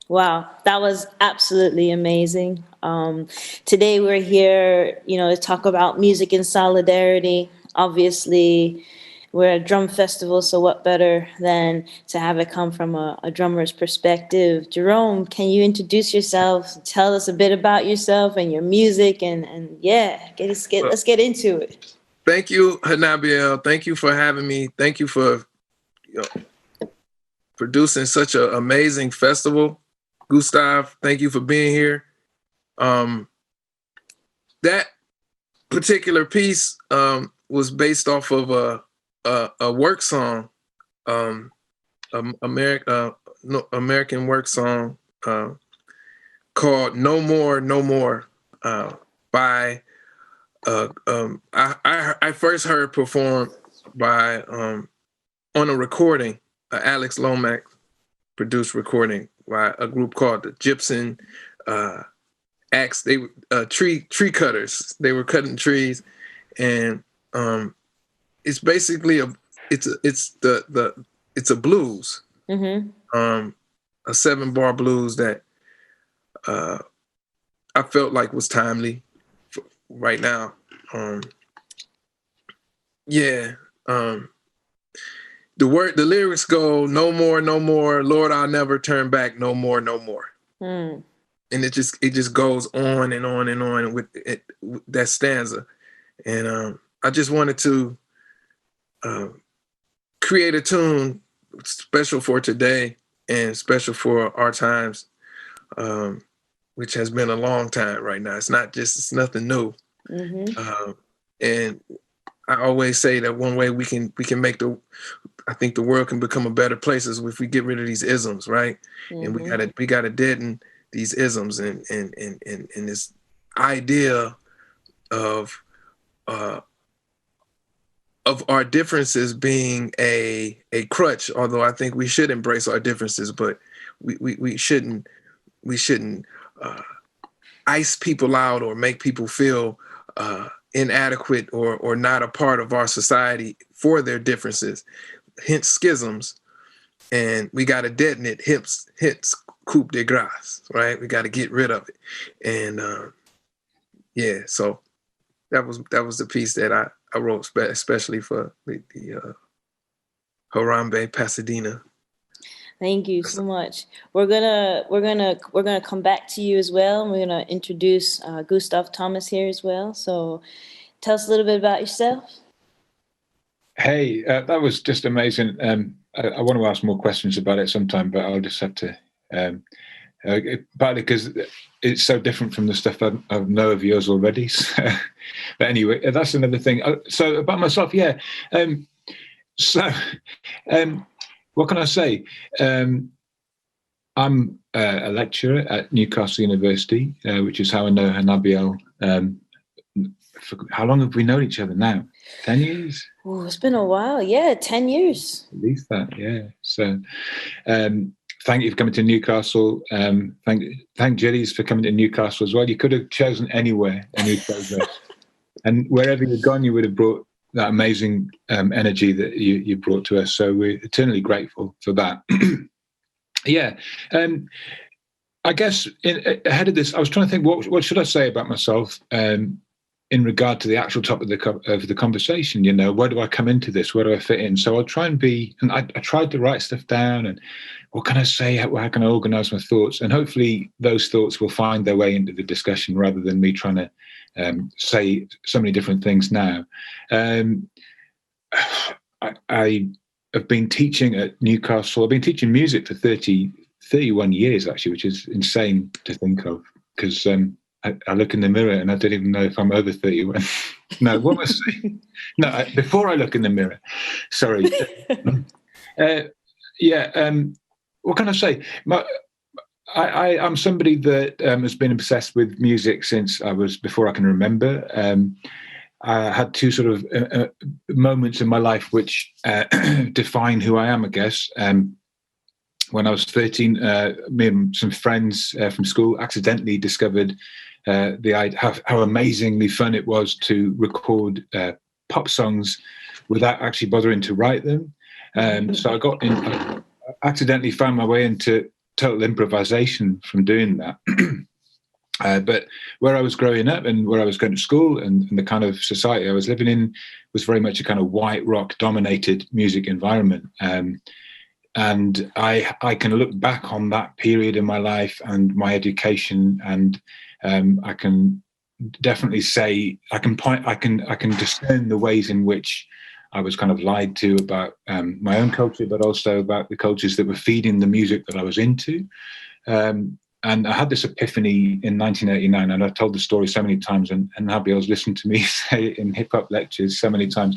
Wow, that was absolutely amazing. Today we're here, to talk about music and solidarity. Obviously, we're a drum festival, so what better than to have it come from a drummer's perspective? Jerome, can you introduce yourself? Tell us a bit about yourself and your music, and yeah, Well, let's get into it. thank you, Hannabiell. Thank you for having me. Thank you for you know, producing such an amazing festival. Gustav, thank you for being here. Um, that particular piece was based off of a work song, American work song called "No More, No More" by I first heard performed by on a recording, Alex Lomax produced recording by a group called the Gypsum Axe. They tree cutters. They were cutting trees, and it's basically it's a blues, Mm-hmm. a 7-bar blues that I felt like was timely right now. Yeah. The lyrics go, "No more, no more, Lord, I'll never turn back, no more, no more." Mm. And it just goes on and on and on with it, with that stanza. And I just wanted to create a tune special for today and special for our times, which has been a long time right now. It's nothing new. Mm-hmm. And I always say that one way we can I think the world can become a better place is if we get rid of these isms, right? And we Mm-hmm. gotta deaden these isms and this idea of uh, of our differences being a crutch. Although I think we should embrace our differences, but we shouldn't uh, ice people out or make people feel inadequate or not a part of our society for their differences. Hence schisms, and we got to deaden it. Hence coup de grace, right? We got to get rid of it, and yeah. So that was the piece that I wrote especially for the Harambee Pasadena. Thank you so much. We're gonna come back to you as well. And we're gonna introduce Gustav Thomas here as well. So, tell us a little bit about yourself. Hey, that was just amazing. I want to ask more questions about it sometime, but I'll just have to. Partly because it's so different from the stuff I know of yours already. So, but anyway, that's another thing. So about myself, yeah. So, what can I say? I'm a lecturer at Newcastle University, which is how I know Hannabiell. How long have we known each other now? 10 years? Oh, it's been a while. Yeah, 10 years. At least that, yeah. So, thank you for coming to Newcastle. Thank Jillies for coming to Newcastle as well. You could have chosen anywhere, and you chose us. And wherever you'd gone, you would have brought that amazing energy that you brought to us. So we're eternally grateful for that. Yeah. I guess ahead of this, I was trying to think, what should I say about myself in regard to the actual topic of the conversation? You know, where do I come into this? Where do I fit in? So I'll try and I tried to write stuff down and what can I say? How can I organize my thoughts? And hopefully those thoughts will find their way into the discussion rather than me trying to say so many different things now. I have been teaching at Newcastle. I've been teaching music for 31 years, actually, which is insane to think of because I look in the mirror and I don't even know if I'm over 31. No, what am I saying? No, before I look in the mirror. Sorry. What can I say? I'm somebody that has been obsessed with music since before I can remember. I had two sort of moments in my life which define who I am, I guess. When I was 13, me and some friends from school accidentally discovered how amazingly fun it was to record pop songs without actually bothering to write them. So I accidentally found my way into total improvisation from doing that. But where I was growing up and where I was going to school and the kind of society I was living in was very much a kind of white rock dominated music environment. And I can look back on that period in my life and my education, and I can definitely say I can discern the ways in which I was kind of lied to about my own culture, but also about the cultures that were feeding the music that I was into. And I had this epiphany in 1989, and I've told the story so many times, and Hannabiell's listened to me say it in hip-hop lectures so many times.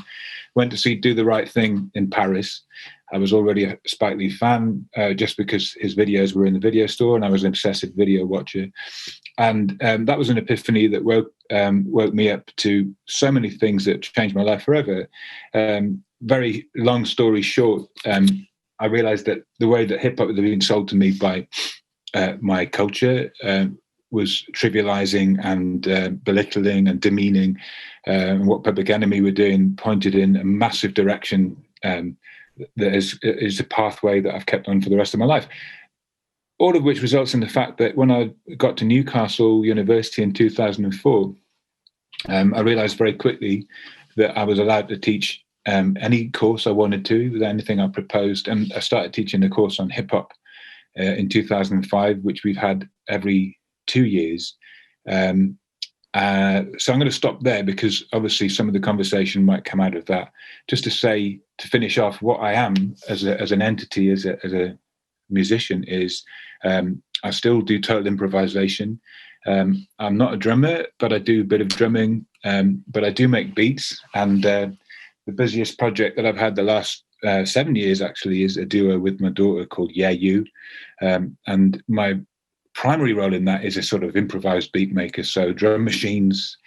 Went to see Do the Right Thing in Paris. I was already a Spike Lee fan just because his videos were in the video store, and I was an obsessive video watcher. And that was an epiphany that woke me up to so many things that changed my life forever. Very long story short, I realized that the way that hip-hop had been sold to me by my culture was trivializing and belittling and demeaning. And what Public Enemy were doing pointed in a massive direction that is a pathway that I've kept on for the rest of my life. All of which results in the fact that when I got to Newcastle University in 2004, I realized very quickly that I was allowed to teach any course I wanted to, with anything I proposed. And I started teaching a course on hip hop in 2005, which we've had every 2 years. So I'm going to stop there because obviously some of the conversation might come out of that. Just to say, to finish off, what I am as an entity, as a musician, is I still do total improvisation. I'm not a drummer, but I do a bit of drumming. But I do make beats, and the busiest project that I've had the last 7 years actually is a duo with my daughter called Yeah You, and my primary role in that is a sort of improvised beat maker, so drum machines,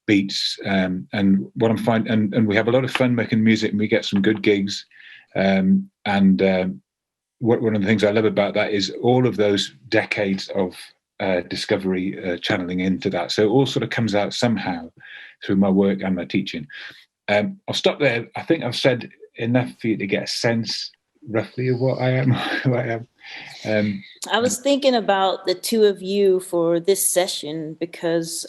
beats, and what I'm finding, and we have a lot of fun making music, and we get some good gigs, and one of the things I love about that is all of those decades of discovery channeling into that. So it all sort of comes out somehow through my work and my teaching. I'll stop there. I think I've said enough for you to get a sense roughly of what I am, who I am. I was thinking about the two of you for this session because,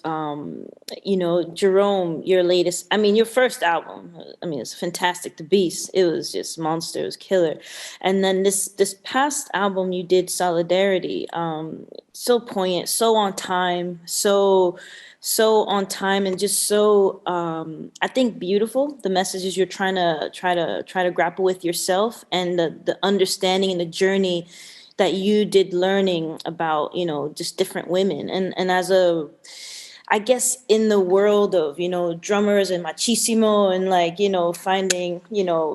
Jerome, your first album, it's fantastic. The Beast, it was just monster, it was killer. And then this past album you did, Solidarity, so poignant, so on time, and just so I think beautiful. The messages you're trying to grapple with yourself, and the understanding and the journey that you did learning about, just different women. And as I guess in the world of, drummers and machismo and finding,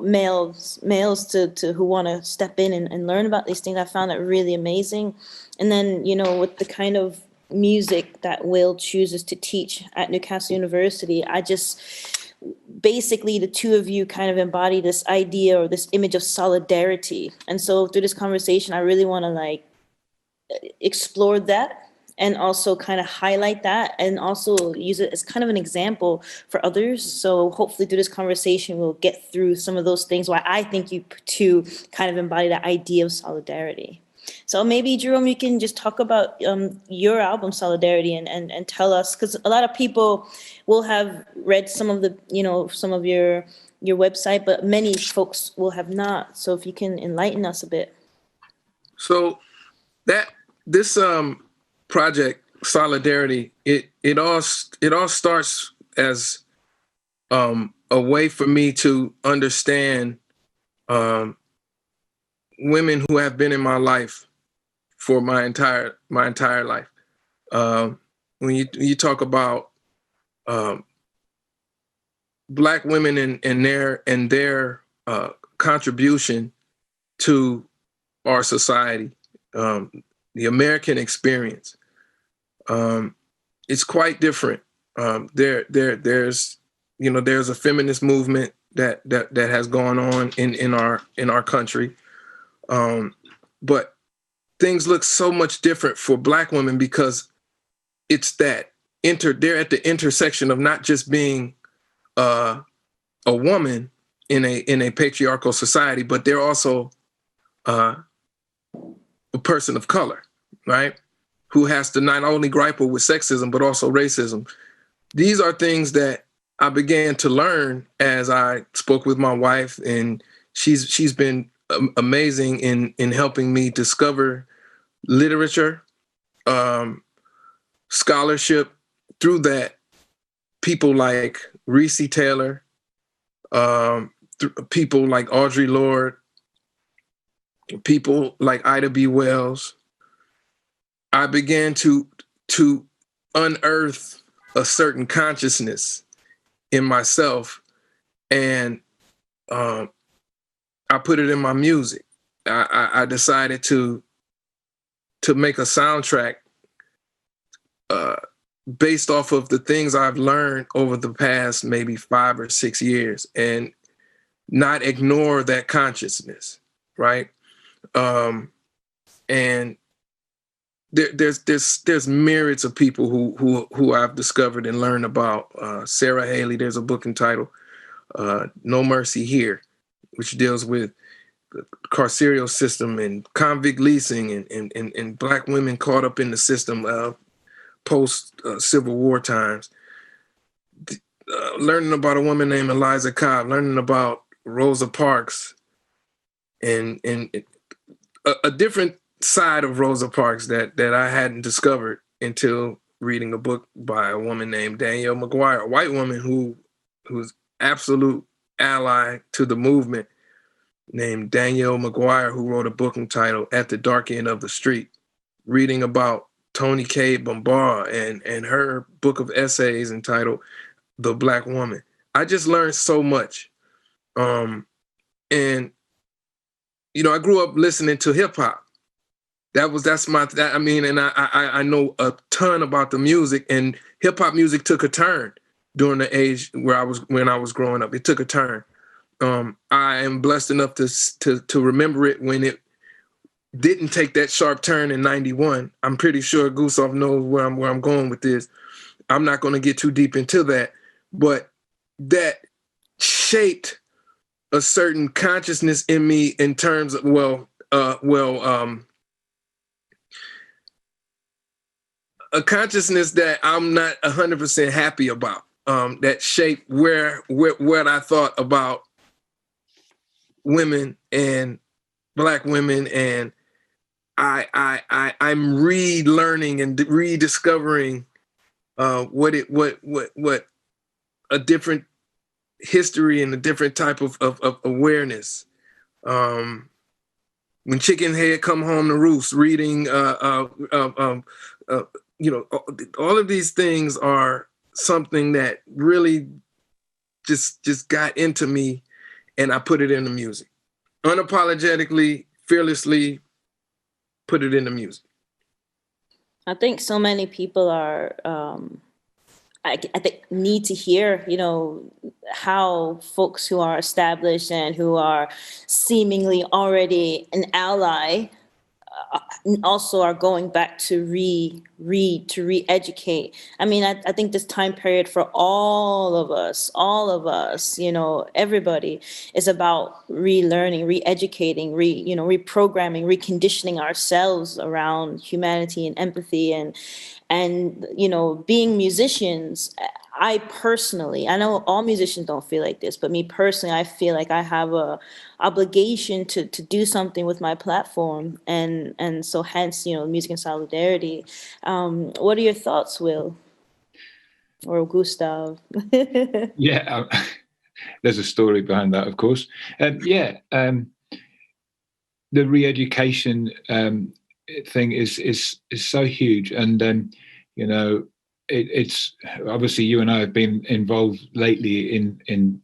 males to who want to step in and learn about these things, I found that really amazing. And then, with the kind of music that Will chooses to teach at Newcastle University, basically the two of you kind of embody this idea or this image of solidarity. And so through this conversation, I really want to explore that and also kind of highlight that and also use it as kind of an example for others. So hopefully through this conversation, we'll get through some of those things why I think you two kind of embody the idea of solidarity. So maybe, Jerome, you can just talk about your album Solidarity and tell us, because a lot of people will have read some of your website, but many folks will have not. So if you can enlighten us a bit. So this project Solidarity, it all starts as a way for me to understand women who have been in my life for my entire life. When you talk about Black women and their contribution to our society, the American experience, it's quite different. There's a feminist movement that has gone on in our country. But things look so much different for Black women because it's that they're at the intersection of not just being a woman in a patriarchal society, but they're also a person of color, right? Who has to not only grapple with sexism, but also racism. These are things that I began to learn as I spoke with my wife, and she's been amazing in helping me discover literature, scholarship through that. People like Reese Taylor, people like Audre Lorde, people like Ida B. Wells. I began to unearth a certain consciousness in myself, and I put it in my music. I decided to make a soundtrack based off of the things I've learned over the past maybe 5 or 6 years, and not ignore that consciousness, right? And there's myriads of people who I've discovered and learned about. Sarah Haley, there's a book entitled No Mercy Here, which deals with the carceral system and convict leasing and Black women caught up in the system post Civil War times. Learning about a woman named Eliza Cobb, learning about Rosa Parks, and a different side of Rosa Parks that I hadn't discovered until reading a book by a woman named Danielle McGuire, a white woman who's absolute ally to the movement, named Danielle McGuire, who wrote a book entitled At the Dark End of the Street, reading about Toni Cade Bambara and her book of essays entitled The Black Woman. I just learned so much. And, you know, I grew up listening to hip hop. I know a ton about the music, and hip hop music took a turn during the age when I was growing up. It took a turn. I am blessed enough to remember it when it didn't take that sharp turn in '91. I'm pretty sure Gustav knows where I'm going with this. I'm not going to get too deep into that, but that shaped a certain consciousness in me in terms of a consciousness that I'm not 100% happy about. That shaped what I thought about women and Black women, and I'm relearning and rediscovering what a different history and a different type of awareness. When chicken head come home to roost, reading, you know, all of these things are something that really just got into me, and I put it in the music. Unapologetically, fearlessly put it in the music. I think so many people are, I think, need to hear, you know, how folks who are established and who are seemingly already an ally also are going back to re-read, to re-educate. I mean, I think this time period for all of us, you know, everybody, is about relearning, re-educating, reprogramming, reconditioning ourselves around humanity and empathy and you know, being musicians. I know all musicians don't feel like this, but me personally, I feel like I have a obligation to do something with my platform, and so hence, you know, music and solidarity. What are your thoughts, Will or Gustav? Yeah, there's a story behind that, of course. The re-education thing is so huge, and you know, it's obviously you and I have been involved lately in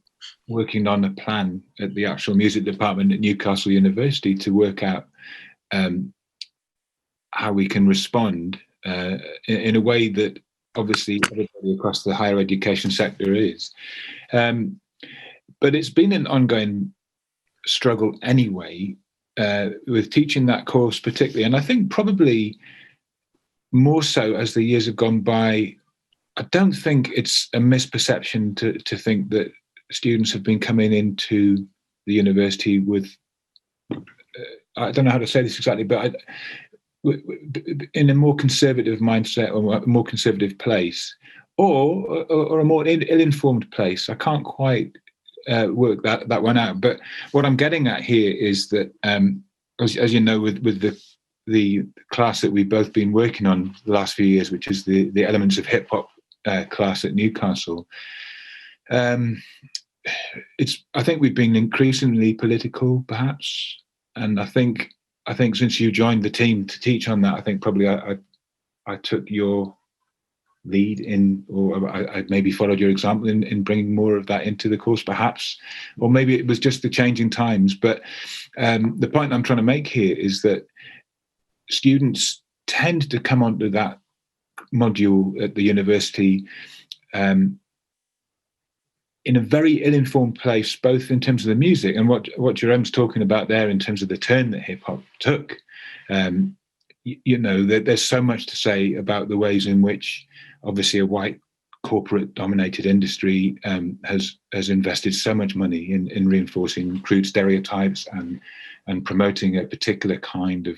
working on a plan at the actual music department at Newcastle University to work out how we can respond in a way that obviously everybody across the higher education sector is. But it's been an ongoing struggle anyway, with teaching that course particularly. And I think probably more so as the years have gone by. I don't think it's a misperception to think that students have been coming into the university with I don't know how to say this exactly, but in a more conservative mindset or a more conservative place, or a more ill-informed place. I can't quite work that one out. But what I'm getting at here is that, as you know, with the class that we've both been working on the last few years, which is the elements of hip hop class at Newcastle. I think we've been increasingly political, perhaps, and I think since you joined the team to teach on that, I think probably I took your lead in, or I maybe followed your example in bringing more of that into the course, perhaps, or maybe it was just the changing times. But the point I'm trying to make here is that students tend to come onto that module at the university in a very ill-informed place, both in terms of the music and what Jerome's talking about there in terms of the turn that hip-hop took. There's so much to say about the ways in which, obviously, a white corporate-dominated industry has invested so much money in reinforcing crude stereotypes and promoting a particular kind of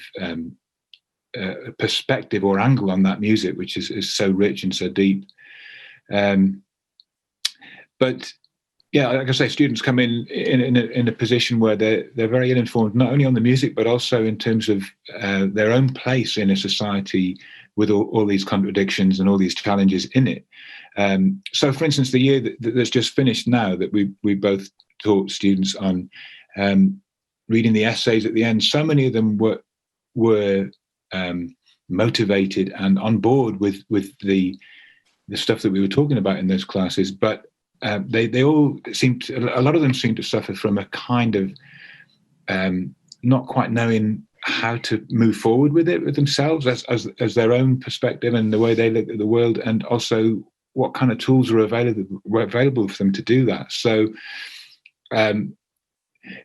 perspective or angle on that music, which is so rich and so deep. But yeah, like I say, students come in a position where they're very ill-informed, not only on the music, but also in terms of their own place in a society with all these contradictions and all these challenges in it. So, for instance, the year that's just finished now, that we both taught students on reading the essays at the end, so many of them were motivated and on board with the stuff that we were talking about in those classes, but they all a lot of them seem to suffer from a kind of not quite knowing how to move forward with it with themselves as their own perspective and the way they look at the world, and also what kind of tools were available for them to do that. So,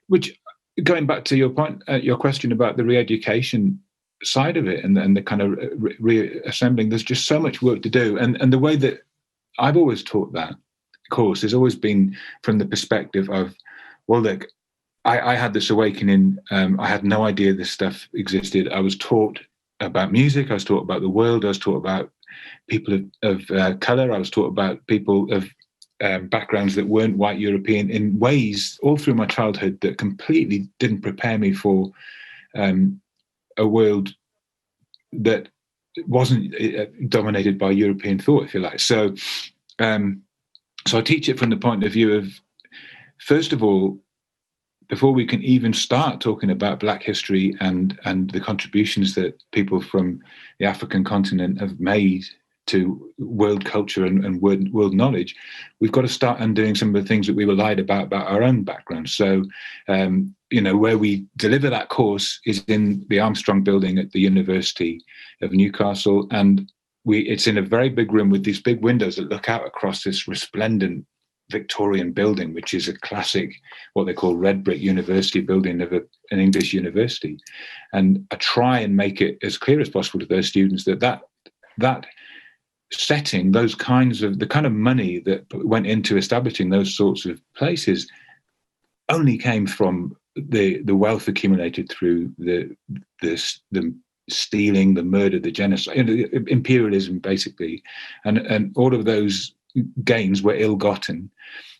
which, going back to your point, your question about the re-education side of it and the kind of reassembling, there's just so much work to do, and the way that I've always taught that course has always been from the perspective of, well, look, I had this awakening. I had no idea this stuff existed. I was taught about music. I was taught about the world. I was taught about people of color. I was taught about people of backgrounds that weren't white European in ways all through my childhood that completely didn't prepare me for a world that wasn't dominated by European thought, if you like. So I teach it from the point of view of, first of all, before we can even start talking about Black history and the contributions that people from the African continent have made to world culture and world knowledge, we've got to start undoing some of the things that we were lied about our own background. So, where we deliver that course is in the Armstrong building at the University of Newcastle, and it's in a very big room with these big windows that look out across this resplendent Victorian building, which is a classic, what they call red brick university building of an English university. And I try and make it as clear as possible to those students that setting, the kind of money that went into establishing those sorts of places only came from the wealth accumulated through the stealing, the murder, the genocide, imperialism, basically, and all of those gains were ill-gotten,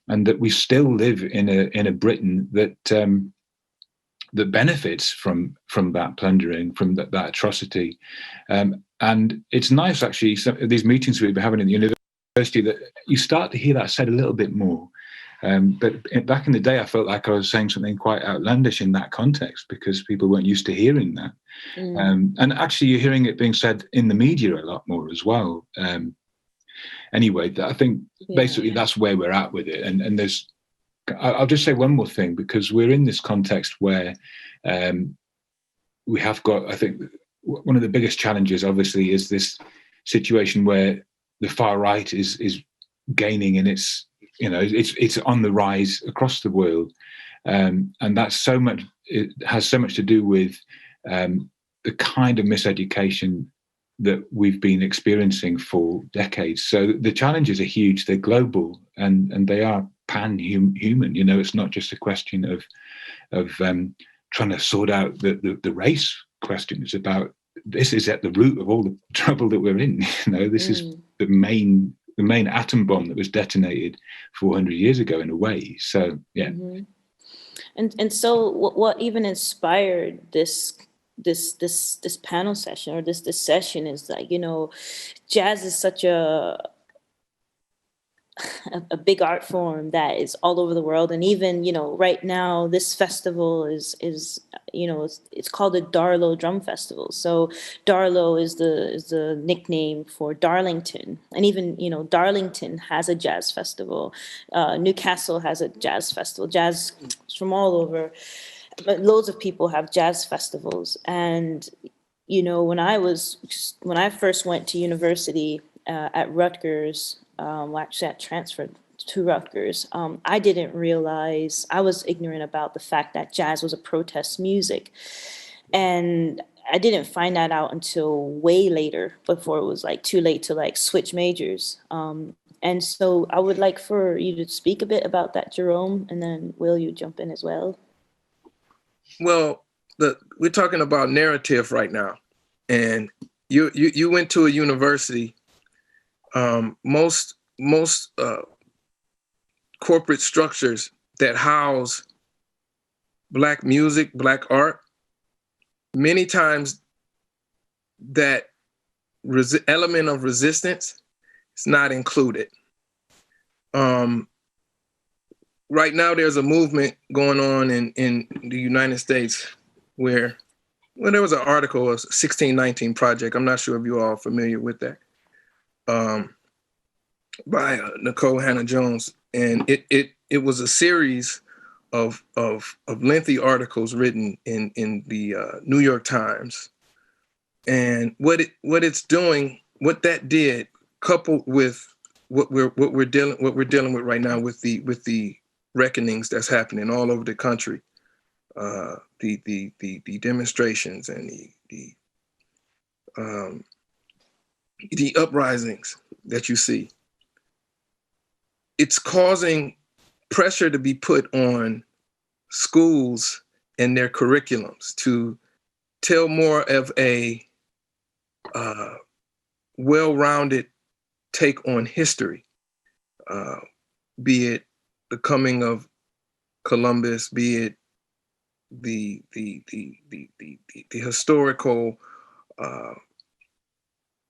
and that we still live in a Britain that benefits from that plundering, from that atrocity. And it's nice, actually, some of these meetings we've been having in the university, that you start to hear that said a little bit more. But back in the day, I felt like I was saying something quite outlandish in that context because people weren't used to hearing that. And actually, you're hearing it being said in the media a lot more as well. Anyway, I think basically that's where we're at with it. And there's, I'll just say one more thing, because we're in this context where we have got, I think, one of the biggest challenges, obviously, is this situation where the far right is gaining, and it's on the rise across the world, and that's so much. It has so much to do with the kind of miseducation that we've been experiencing for decades. So the challenges are huge. They're global, and they are pan-human. It's not just a question of trying to sort out the race question. It's about, this is at the root of all the trouble that we're in. This is the main atom bomb that was detonated 400 years ago in a way. So yeah. Mm-hmm. And so what even inspired this panel session, or this session, is like, jazz is such a big art form that is all over the world. And even, right now, this festival is it's called the Darlo Drum Festival. So Darlo is the nickname for Darlington. And even, Darlington has a jazz festival. Newcastle has a jazz festival. Jazz from all over. But loads of people have jazz festivals. And, when I first went to university at Rutgers, actually I transferred to Rutgers, I didn't realize, I was ignorant about the fact that jazz was a protest music. And I didn't find that out until way later, before it was like too late to like switch majors. And so I would like for you to speak a bit about that, Jerome, and then Will, you jump in as well. Well, we're talking about narrative right now, and you went to a university. Most corporate structures that house Black music, Black art, many times that element of resistance is not included. Right now, there's a movement going on in the United States where there was an article, a 1619 Project. I'm not sure if you all are familiar with that. By Nicole Hannah Jones, and it was a series of lengthy articles written in the New York Times, and what it's doing, what that did, coupled with what we're dealing with right now with the reckonings that's happening all over the country, the demonstrations and the uprisings that you see. It's causing pressure to be put on schools and their curriculums to tell more of a well-rounded take on history, be it the coming of Columbus, be it the historical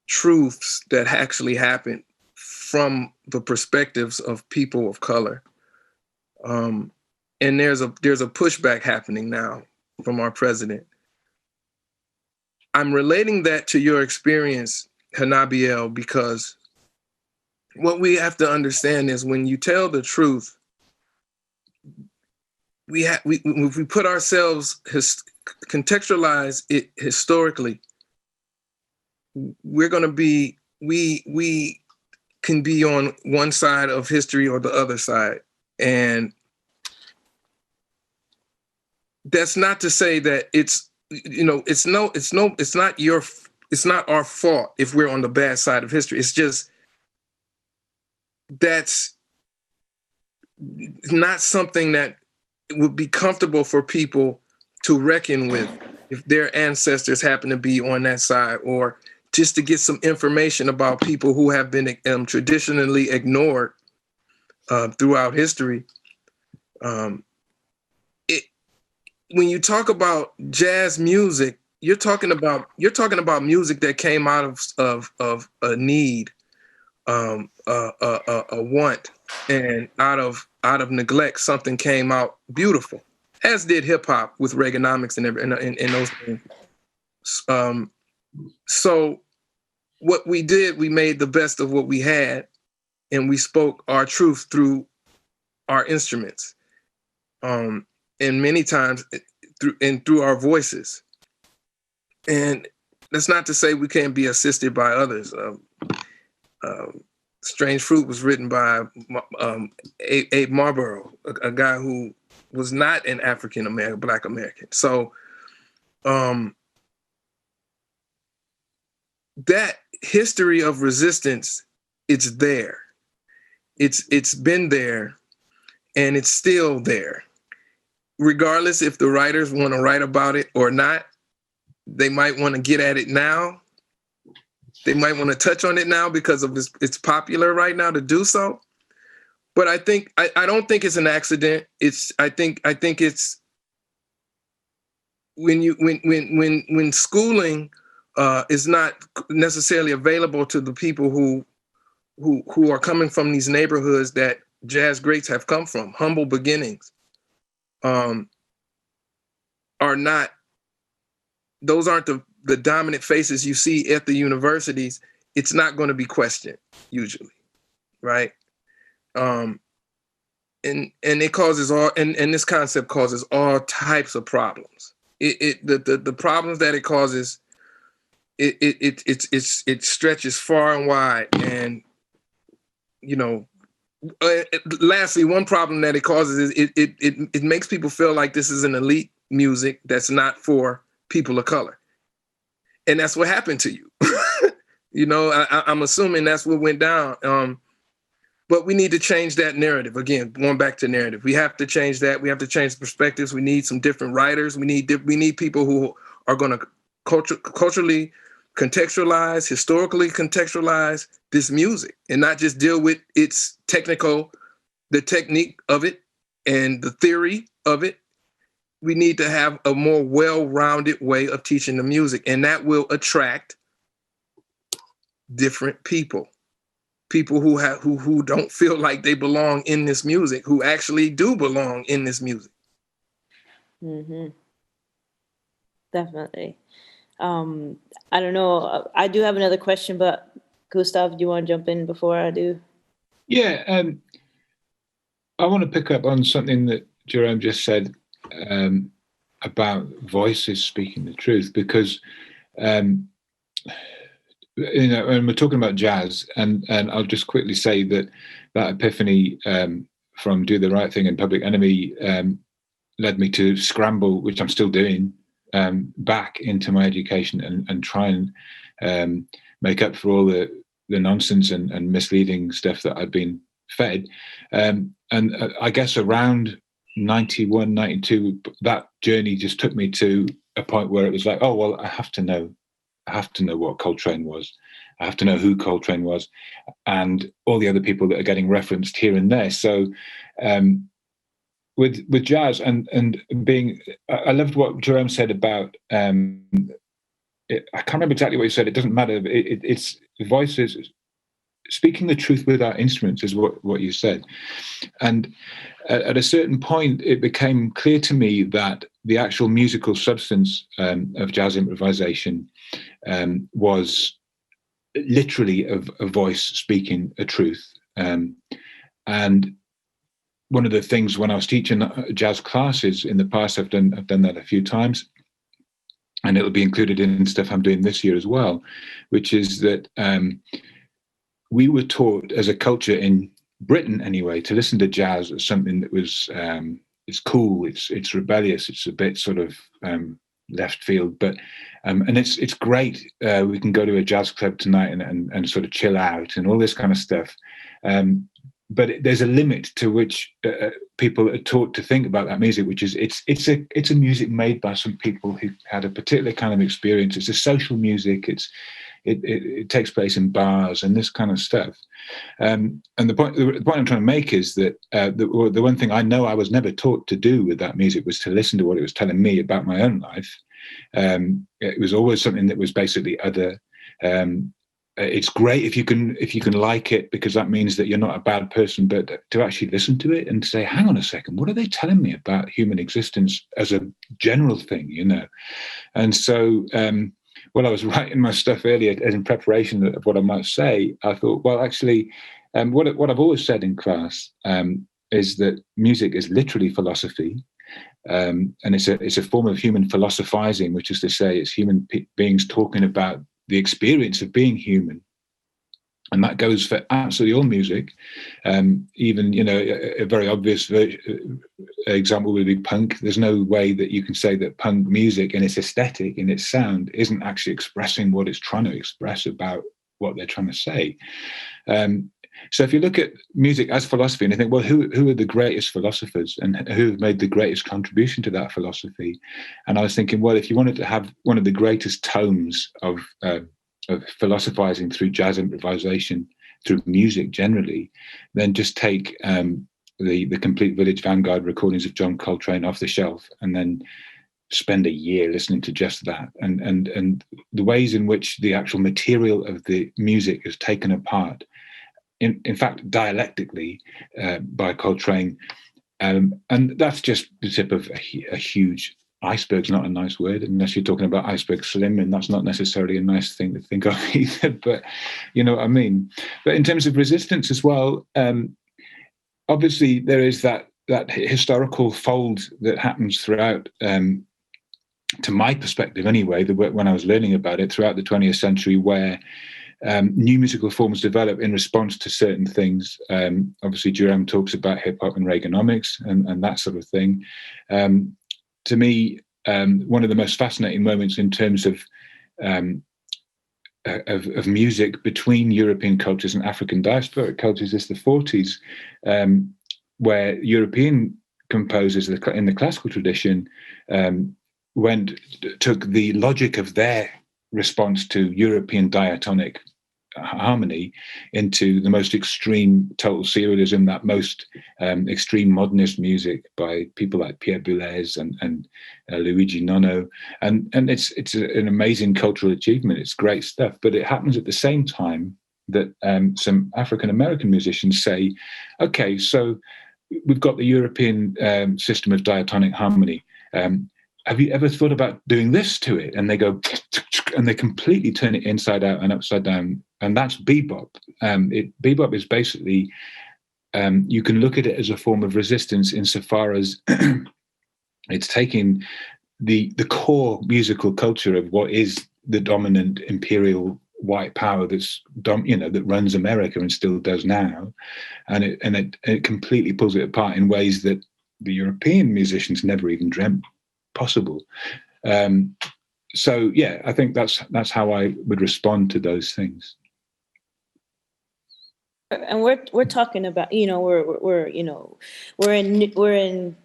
truths that actually happened from the perspectives of people of color. And there's a pushback happening now from our president. I'm relating that to your experience, Hannabiell, because what we have to understand is when you tell the truth, if we put ourselves, contextualize it historically, we're going to be, we can be on one side of history or the other side. And that's not to say that it's not our fault if we're on the bad side of history. It's just, that's not something that would be comfortable for people to reckon with if their ancestors happen to be on that side, or just to get some information about people who have been traditionally ignored throughout history. When you talk about jazz music, you're talking about music that came out of a need, a want, and out of neglect, something came out beautiful, as did hip hop with Reaganomics and those things. So what we did, we made the best of what we had, and we spoke our truth through our instruments, and many times through our voices. And that's not to say we can't be assisted by others. Strange Fruit was written by Abe Marlborough, a guy who was not an African American, Black American. So that history of resistance, it's there. It's been there, and it's still there. regardless if the writers want to write about it or not, they might want to get at it now. They might want to touch on it now because of it's popular right now to do so. But I don't think it's an accident. I think it's when schooling is not necessarily available to the people who are coming from these neighborhoods that jazz greats have come from, humble beginnings, are not, those aren't the dominant faces you see at the universities. It's not going to be questioned usually, right? And it causes and this concept causes all types of problems. The problems that it causes, it stretches far and wide. And lastly, one problem that it causes is it makes people feel like this is an elite music that's not for people of color, and that's what happened to you. I'm assuming that's what went down. But we need to change that narrative. Again, going back to narrative, we have to change that. We have to change perspectives. We need some different writers. We need people who are going to culturally contextualize, historically contextualize this music, and not just deal with its the technique of it and the theory of it. We need to have a more well-rounded way of teaching the music, and that will attract different people who don't feel like they belong in this music, who actually do belong in this music. Mm-hmm. Definitely. I don't know. I do have another question, but Gustav, do you want to jump in before I do? Yeah, I want to pick up on something that Jerome just said about voices speaking the truth, because and we're talking about jazz, and I'll just quickly say that epiphany from Do the Right Thing and Public Enemy led me to scramble, which I'm still doing, back into my education and try and make up for all the nonsense and misleading stuff that I've been fed. And I guess around 91, 92, that journey just took me to a point where it was like, oh, well, I have to know what Coltrane was. I have to know who Coltrane was and all the other people that are getting referenced here and there. So with jazz and being, I loved what Jerome said about, I can't remember exactly what he said. It doesn't matter. It's voices, speaking the truth with our instruments is what you said. And at a certain point, it became clear to me that the actual musical substance of jazz improvisation was literally a voice speaking a truth. And one of the things when I was teaching jazz classes in the past, I've done that a few times, and it'll be included in stuff I'm doing this year as well, which is that we were taught as a culture in Britain anyway to listen to jazz as something that was it's cool, it's rebellious, it's a bit sort of left field, but and it's great. We can go to a jazz club tonight and sort of chill out and all this kind of stuff. But there's a limit to which people are taught to think about that music, which is it's a music made by some people who had a particular kind of experience. It's a social music. It takes place in bars and this kind of stuff. And the point I'm trying to make is that the one thing I know I was never taught to do with that music was to listen to what it was telling me about my own life. It was always something that was basically other. It's great if you can like it, because that means that you're not a bad person, but to actually listen to it and say, hang on a second, what are they telling me about human existence as a general thing, you know? And so while I was writing my stuff earlier as in preparation of what I might say, I thought, well, actually, what I've always said in class is that music is literally philosophy. And it's a form of human philosophizing, which is to say it's human beings talking about the experience of being human. And that goes for absolutely all music. Even, you know, a very obvious example would be punk. There's no way that you can say that punk music in its aesthetic, in its sound, isn't actually expressing what it's trying to express about what they're trying to say. So if you look at music as philosophy and you think, well, who are the greatest philosophers and who have made the greatest contribution to that philosophy? And I was thinking, well, if you wanted to have one of the greatest tomes of philosophizing through jazz improvisation, through music generally, then just take the Complete Village Vanguard recordings of John Coltrane off the shelf and then spend a year listening to just that, and the ways in which the actual material of the music is taken apart, in fact dialectically, by Coltrane, and that's just the tip of a huge iceberg's not a nice word unless you're talking about iceberg slim, and that's not necessarily a nice thing to think of either, but you know what I mean. But in terms of resistance as well, obviously there is that historical fold that happens throughout, to my perspective anyway, when I was learning about it throughout the 20th century, where new musical forms develop in response to certain things. Obviously, Jerome talks about hip hop and Reaganomics and that sort of thing. To me, one of the most fascinating moments in terms of music between European cultures and African diasporic cultures is the 40s, where European composers in the classical tradition took the logic of their response to European diatonic harmony into the most extreme total serialism, that most extreme modernist music by people like Pierre Boulez and Luigi Nono, and it's an amazing cultural achievement. It's great stuff, but it happens at the same time that some African American musicians say, okay, so we've got the European system of diatonic harmony. Have you ever thought about doing this to it? And they go, and they completely turn it inside out and upside down. And that's bebop. Bebop is basically, you can look at it as a form of resistance insofar as it's taking the core musical culture of what is the dominant imperial white power that runs America and still does now, and it completely pulls it apart in ways that the European musicians never even dreamt possible. So yeah, I think that's how I would respond to those things. And we're talking about, we're in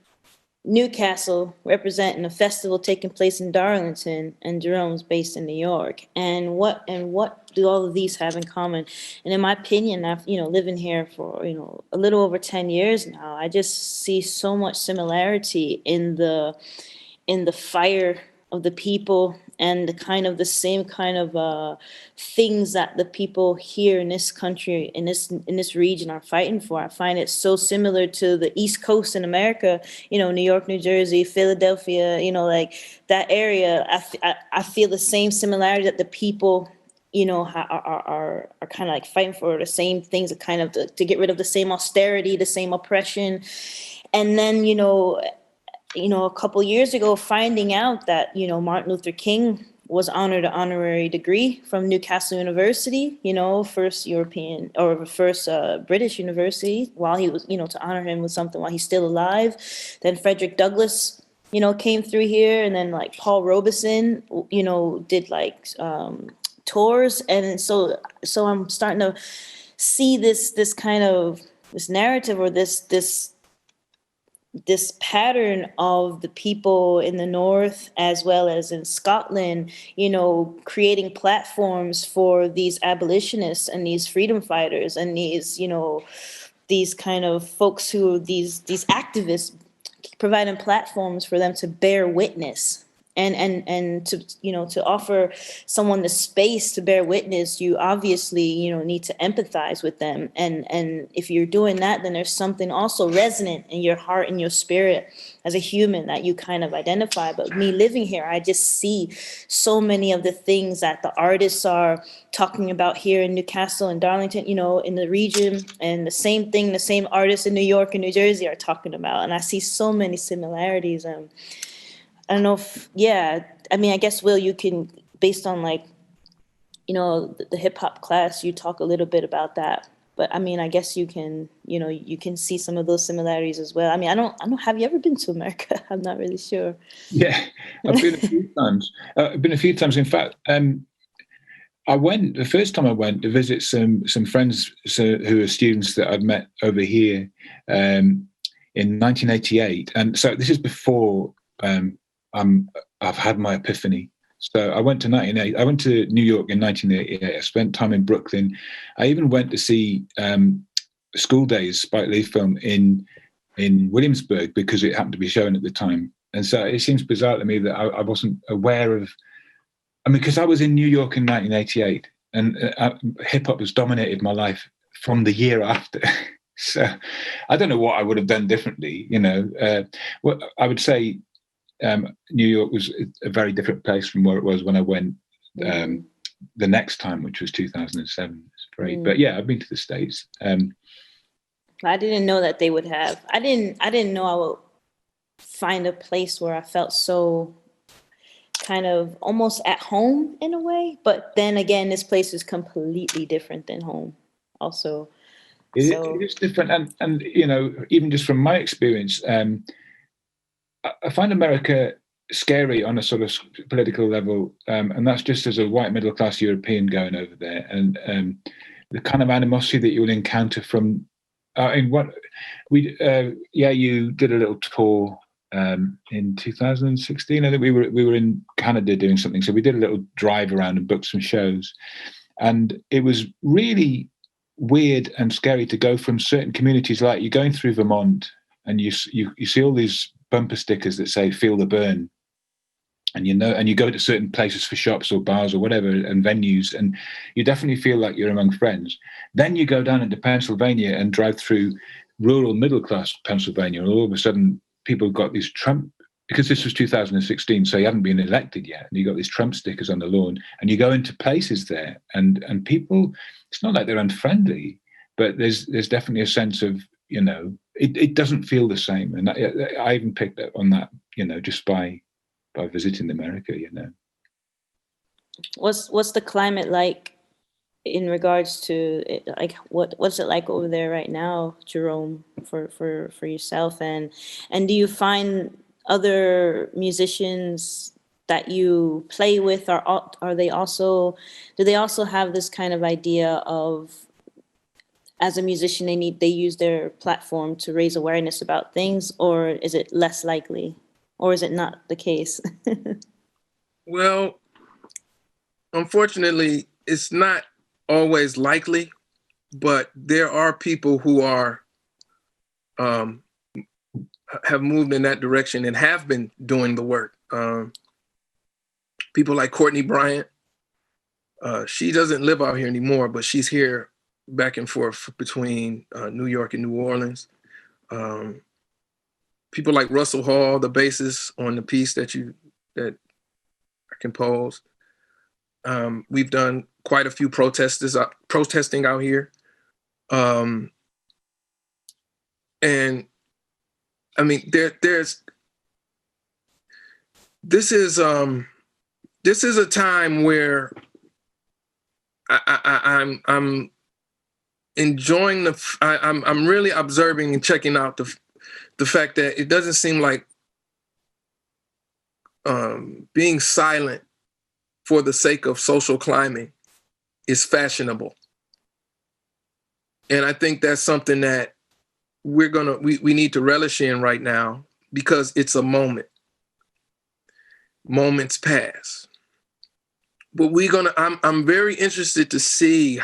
Newcastle representing a festival taking place in Darlington, and Jerome's based in New York. And what do all of these have in common? And in my opinion, I've living here for a little over 10 years now, I just see so much similarity in the fire of the people and the same kind of things that the people here in this country, in this region, are fighting for. I find it so similar to the East Coast in America, New York, New Jersey, Philadelphia, like that area. I feel the same similarity that the people, are kind of like fighting for the same things, kind of to get rid of the same austerity, the same oppression. And then, a couple years ago, finding out that, Martin Luther King was honored an honorary degree from Newcastle University, first British university, while he was, to honor him with something while he's still alive. Then Frederick Douglass, came through here, and then like Paul Robeson, did like tours. And so I'm starting to see this kind of this narrative, or this pattern of the people in the North as well as in Scotland, creating platforms for these abolitionists and these freedom fighters and these kind of folks these activists, providing platforms for them to bear witness. And to offer someone the space to bear witness, you obviously need to empathize with them, and if you're doing that, then there's something also resonant in your heart and your spirit as a human that you kind of identify. But me living here, I just see so many of the things that the artists are talking about here in Newcastle and Darlington, in the region, and the same thing the same artists in New York and New Jersey are talking about, and I see so many similarities. And I don't know if, I guess, Will, you can, based on the hip hop class, you talk a little bit about that. But I guess you can, you can see some of those similarities as well. I don't, have you ever been to America? I'm not really sure. Yeah, I've been a few times. In fact, I went the first time I went to visit some friends who are students that I'd met over here in 1988, and so this is before I've had my epiphany. So I went to New York in 1988. I spent time in Brooklyn. I even went to see School Days, Spike Lee film in Williamsburg, because it happened to be shown at the time. And so it seems bizarre to me that I wasn't aware of. I mean, because I was in New York in 1988, and hip hop has dominated my life from the year after. So I don't know what I would have done differently. What I would say, New York was a very different place from where it was when I went the next time, which was 2007. But yeah, I've been to the States. I didn't know that they would have. I didn't know I would find a place where I felt so kind of almost at home in a way. But then again, this place is completely different than home also. It is different. And even just from my experience, I find America scary on a sort of political level. And that's just as a white middle-class European going over there. And the kind of animosity that you will encounter from you did a little tour in 2016. I think we were in Canada doing something, so we did a little drive around and booked some shows, and it was really weird and scary to go from certain communities. Like you're going through Vermont and you see all these bumper stickers that say "Feel the Burn," and you go to certain places for shops or bars or whatever and venues, and you definitely feel like you're among friends. Then you go down into Pennsylvania and drive through rural middle class Pennsylvania, and all of a sudden people got these Trump, because this was 2016, so he hadn't been elected yet, and you got these Trump stickers on the lawn, and you go into places there and people, it's not like they're unfriendly, but there's definitely a sense of, it doesn't feel the same. And I even picked up on that, just by visiting America. What's the climate like in regards to it, like what's it like over there right now, Jerome, for yourself, and do you find other musicians that you play with do they also have this kind of idea of, as a musician, they use their platform to raise awareness about things, or is it less likely, or is it not the case? Well, unfortunately, it's not always likely, but there are people who are have moved in that direction and have been doing the work. People like Courtney Bryant. She doesn't live out here anymore, but she's here back and forth between New York and New Orleans. People like Russell Hall, the bassist on the piece that I composed. We've done quite a few protesting out here. And I mean, this is a time where I'm enjoying I'm really observing and checking out the fact that it doesn't seem like being silent for the sake of social climbing is fashionable. And I think that's something that we need to relish in right now, because it's a moment. Moments pass. But I'm very interested to see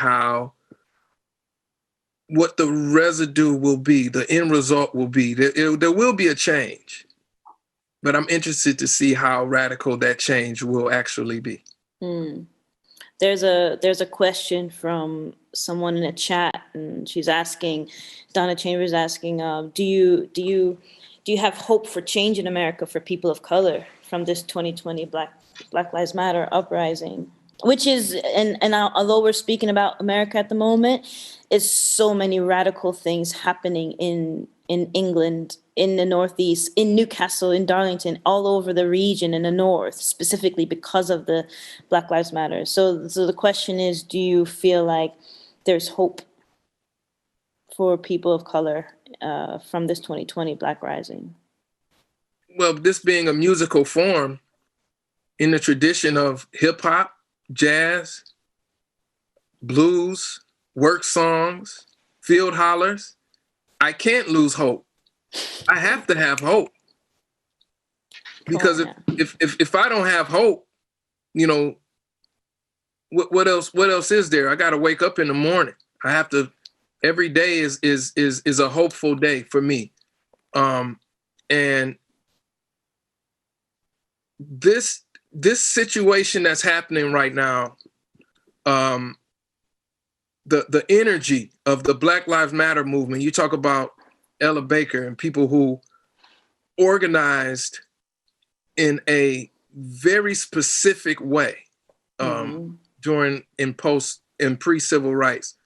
what the residue will be, the end result will be. There will be a change, but I'm interested to see how radical that change will actually be. There's a question from someone in the chat, and she's asking, Donna Chambers asking, do you have hope for change in America for people of color from this 2020 Black Lives Matter uprising? Which is, and although we're speaking about America at the moment, it's so many radical things happening in England, in the Northeast, in Newcastle, in Darlington, all over the region in the North, specifically because of the Black Lives Matter. So the question is, do you feel like there's hope for people of color from this 2020 Black Rising? Well, this being a musical form in the tradition of hip hop, jazz, blues, work songs, field hollers. I can't lose hope. I have to have hope. Because if I don't have hope, you know, what else is there? I got to wake up in the morning. I have to. Every day is a hopeful day for me, and this situation that's happening right now, the energy of the Black Lives Matter movement. You talk about Ella Baker and people who organized in a very specific way during in pre-civil rights.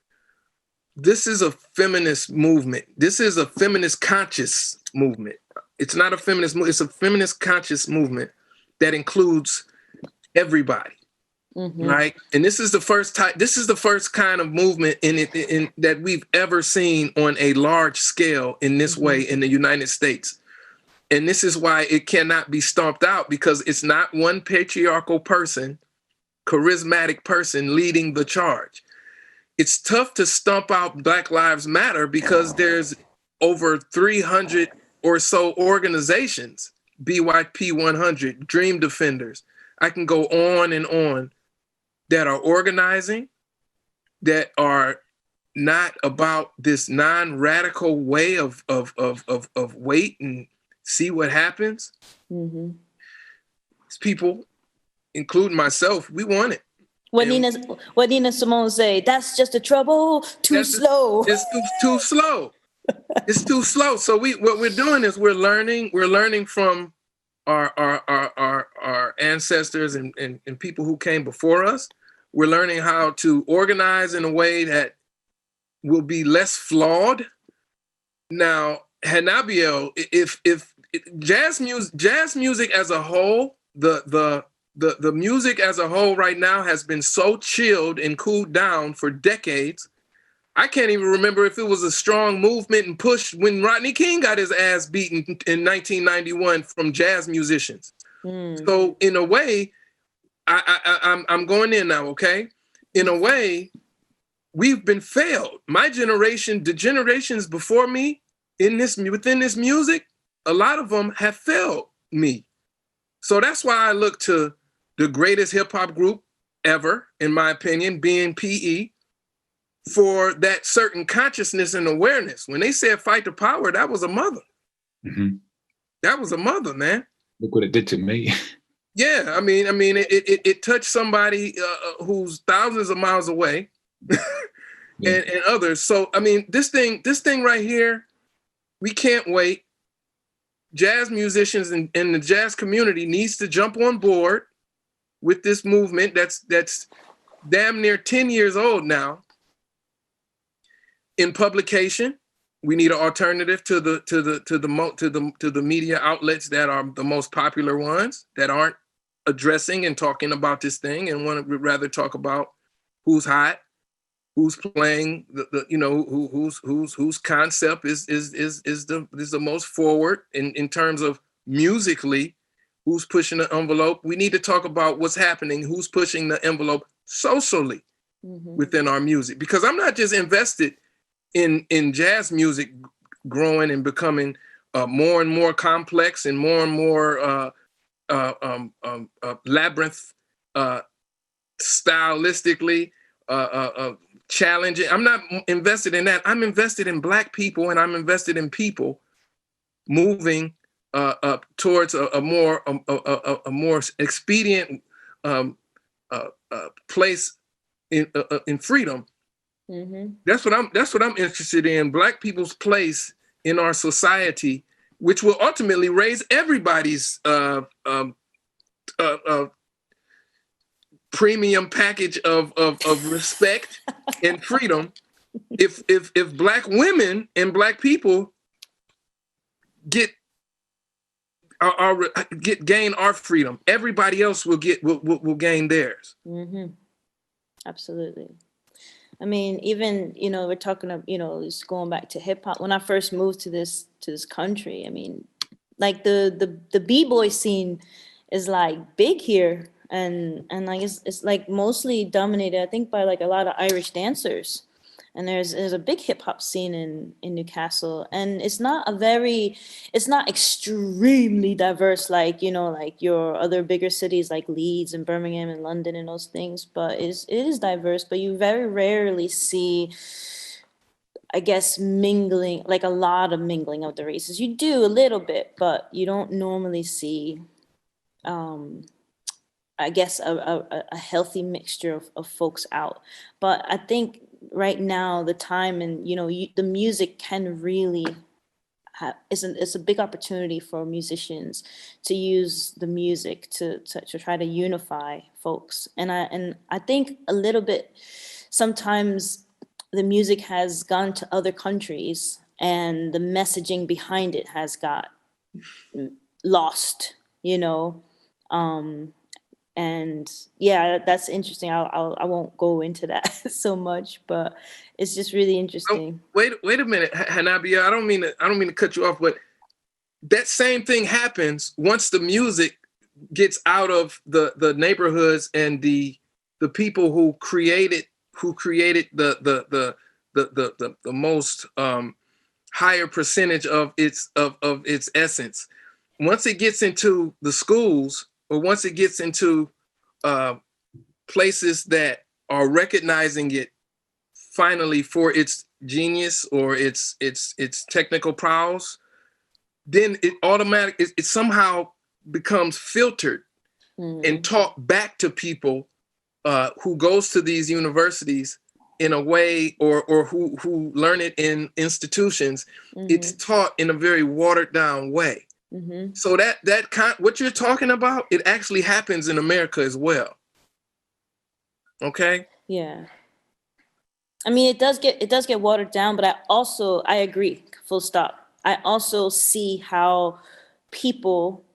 This is a feminist movement. This is a feminist conscious movement. It's not a feminist movement. It's a feminist conscious movement that includes everybody, right? And this is the first type. This is the first kind of movement in that we've ever seen on a large scale in this way in the United States. And this is why it cannot be stomped out, because it's not one patriarchal person, charismatic person leading the charge. It's tough to stomp out Black Lives Matter because there's over 300 or so organizations, BYP 100, Dream Defenders. I can go on and on that are organizing, that are not about this non-radical way of wait and see what happens. These people, including myself, we want it. What Nina Simone say? That's just the trouble. Too slow. It's too slow. It's too slow. So what we're doing is we're learning from our ancestors and people who came before us. We're learning how to organize in a way that will be less flawed. Now, Hannabiell, if jazz music as a whole, the music as a whole right now has been so chilled and cooled down for decades. I can't even remember if it was a strong movement and push when Rodney King got his ass beaten in 1991 from jazz musicians. So in a way, I'm going in now, okay? In a way, we've been failed. My generation, the generations before me within this music, a lot of them have failed me. So that's why I look to the greatest hip hop group ever, in my opinion, being PE, for that certain consciousness and awareness. When they said fight the power, that was a mother. That was a mother, man. Look what it did to me. Yeah, I mean, it touched somebody who's thousands of miles away, and others. So, I mean, this thing right here, we can't wait. Jazz musicians and the jazz community needs to jump on board with this movement that's damn near 10 years old now. In publication, we need an alternative to the media outlets that are the most popular ones that aren't addressing and talking about this thing and would rather talk about who's hot, who's playing whose concept is the most forward in terms of musically, who's pushing the envelope. We need to talk about what's happening, who's pushing the envelope socially within our music. Because I'm not just invested in jazz music growing and becoming more and more complex and more labyrinth stylistically challenging. I'm not invested in that. I'm invested in Black people, and I'm invested in people moving towards a more expedient place in freedom. That's what I'm interested in. Black people's place in our society, which will ultimately raise everybody's premium package of respect and freedom. If Black women and Black people gain our freedom, everybody else will gain theirs. Absolutely. I mean, even, we're talking of, just going back to hip hop. When I first moved to this country, I mean, like the B-boy scene is like big here. and I guess it's like mostly dominated, I think, by like a lot of Irish dancers. And there's a big hip hop scene in Newcastle, and it's not extremely diverse like, you know, like your other bigger cities like Leeds and Birmingham and London and those things, but it is diverse. But you very rarely see, I guess, mingling, like a lot of mingling of the races. You do a little bit, but you don't normally see, I guess, a healthy mixture of folks out. But I think right now the time, and you know, the music can really it's a big opportunity for musicians to use the music to try to unify folks. And I think a little bit sometimes the music has gone to other countries and the messaging behind it has got lost, you know. And yeah, that's interesting. I won't go into that so much, but it's just really interesting. Oh, wait a minute, Hannabiell. I don't mean to cut you off, but that same thing happens once the music gets out of the neighborhoods and the people who created the most higher percentage of its essence. Once it gets into the schools, or once it gets into places that are recognizing it finally for its genius or its technical prowess, then it somehow becomes filtered and taught back to people who goes to these universities in a way, or who learn it in institutions. It's taught in a very watered down way. So that what you're talking about, it actually happens in America as well. Okay. Yeah. I mean, it does get watered down, but I agree, full stop. I also see how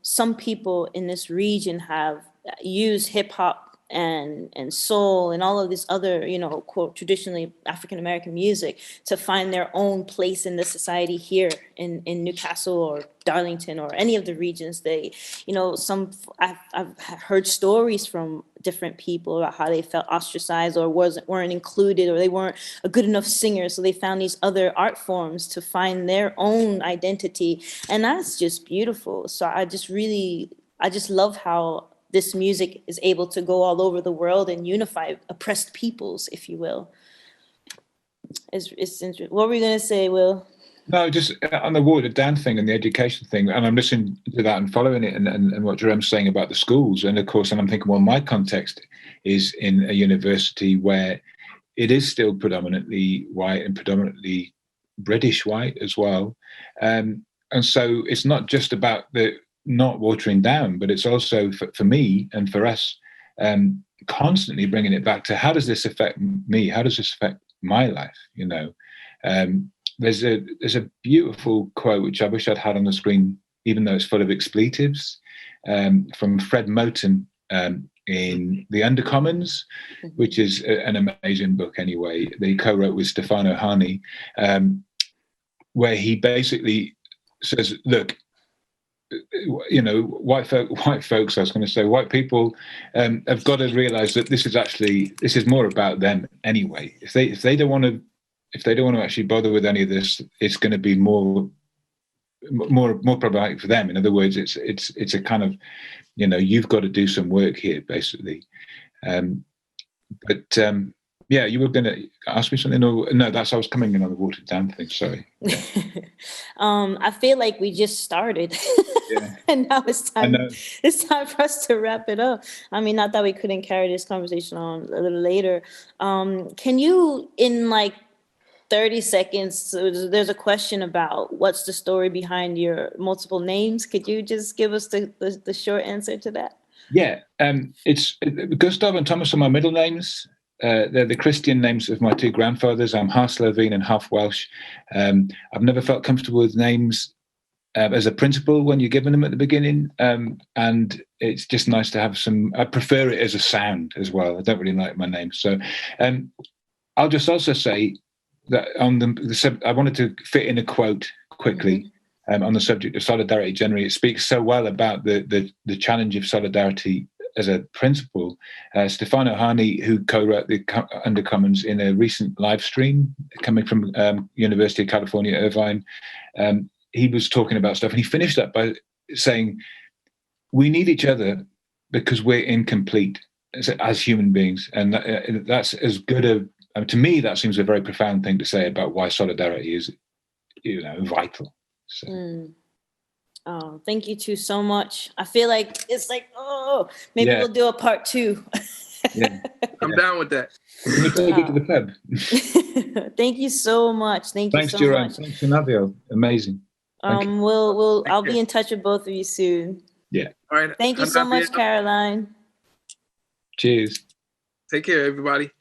some people in this region have used hip hop and soul and all of this other, you know, quote, traditionally African American music to find their own place in the society here in Newcastle or Darlington or any of the regions. They, you know, I've heard stories from different people about how they felt ostracized or weren't included, or they weren't a good enough singer, so they found these other art forms to find their own identity, and that's just beautiful. So I just love how this music is able to go all over the world and unify oppressed peoples, if you will. It's interesting. What were you going to say, Will? No, just on the watered down thing and the education thing, and I'm listening to that and following it, and what Jerome's saying about the schools, and of course, and I'm thinking, well, my context is in a university where it is still predominantly white and predominantly British white as well, and so it's not just about the not watering down, but it's also for me and for us constantly bringing it back to, how does this affect me? How does this affect my life? You know, there's a beautiful quote which I wish I'd had on the screen, even though it's full of expletives, from Fred Moten in The Undercommons, which is an amazing book anyway, that he co-wrote with Stefano Hani, where he basically says, look, you know, white folks, I was going to say, white people have got to realize that this is more about them anyway. If they don't want to actually bother with any of this, it's going to be more problematic for them. In other words, it's a kind of, you know, you've got to do some work here, basically. Yeah, you were going to ask me something, or no? I was coming in on the watered down thing. Sorry. Yeah. I feel like we just started, yeah. And now it's time. It's time for us to wrap it up. I mean, not that we couldn't carry this conversation on a little later. Can you, in like 30 seconds, so there's a question about what's the story behind your multiple names. Could you just give us the short answer to that? Yeah, it's Gustav and Thomas are my middle names. They're the Christian names of my two grandfathers. I'm half Slovene and half Welsh. I've never felt comfortable with names as a principle when you're given them at the beginning. And it's just nice to have some, I prefer it as a sound as well. I don't really like my name. So I'll just also say that on I wanted to fit in a quote quickly on the subject of solidarity generally. It speaks so well about the challenge of solidarity as a principal. Stefano Hani, who co-wrote the Undercommons in a recent live stream coming from University of California, Irvine, he was talking about stuff, and he finished up by saying, we need each other because we're incomplete as human beings. And that's as good to me, that seems a very profound thing to say about why solidarity is, vital. So. Oh, thank you two so much. I feel like it's like, maybe we'll do a part 2. Yeah. I'm down with that. Can we take it to the pub? Thank you so much. Thanks, you so Jerome. much. Thanks, Hannabiell. Amazing. I'll be in touch with both of you soon. Yeah. All right. Thank you so much, Caroline. Cheers. Take care, everybody.